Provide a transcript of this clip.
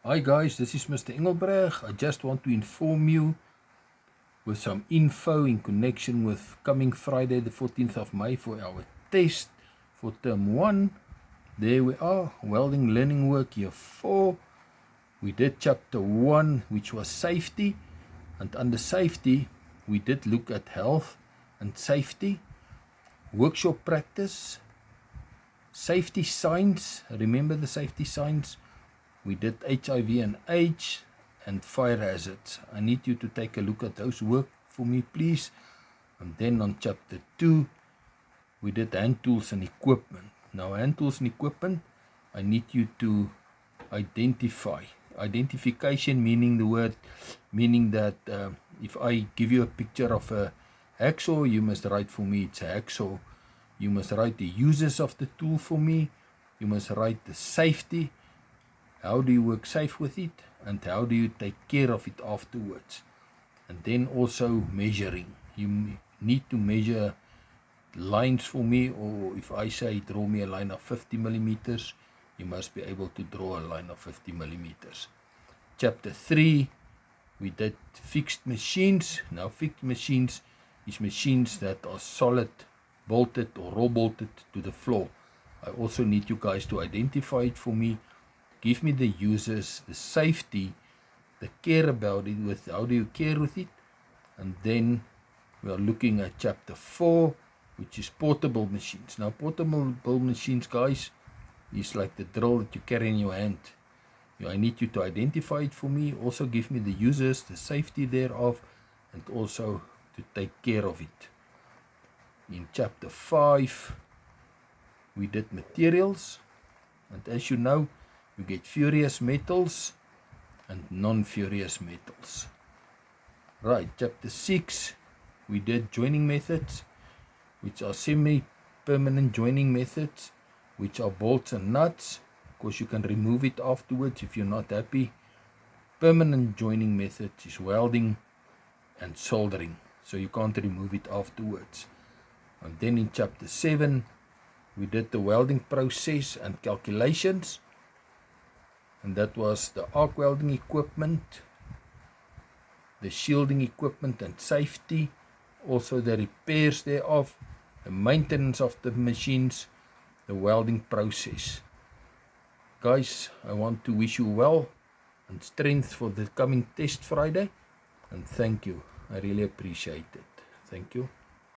Hi guys, this is Mr. Engelbreg. I just want to inform you with some info in connection with coming Friday the 14th of May for our test for term 1. There we are, welding learning work year 4. We did chapter 1, which was safety, and under safety we did look at health and safety, workshop practice, safety signs. Remember the safety signs? We did HIV and AIDS and fire hazards. I need you to take a look at those work for me, please. And then on chapter 2, we did hand tools and equipment. Now, hand tools and equipment, I need you to identify. Identification meaning that if I give you a picture of a hacksaw, you must write for me it's a hacksaw. You must write the uses of the tool for me. You must write the safety. How do you work safe with it, and how do you take care of it afterwards? And then also measuring. You need to measure lines for me, or if I say draw me a line of 50 millimeters, you must be able to draw a line of 50 millimeters. Chapter 3, we did fixed machines. Now fixed machines is machines that are solid, bolted or roll bolted to the floor. I also need you guys to identify it for me. Give me the uses, the safety, the care about it, with how do you care with it. And then we are looking at chapter 4, which is portable machines. Now portable machines, guys, is like the drill that you carry in your hand. I need you to identify it for me. Also give me the uses, the safety thereof, and also to take care of it. In chapter 5, we did materials. And as you know, you get furious metals and non-furious metals. Right, chapter 6, we did joining methods, which are semi-permanent joining methods, which are bolts and nuts. Of course, you can remove it afterwards if you're not happy. Permanent joining methods is welding and soldering, so you can't remove it afterwards. And then in chapter 7, we did the welding process and calculations. And that was the arc welding equipment, the shielding equipment and safety, also the repairs thereof, the maintenance of the machines, the welding process. Guys, I want to wish you well and strength for the coming test Friday, and thank you. I really appreciate it. Thank you.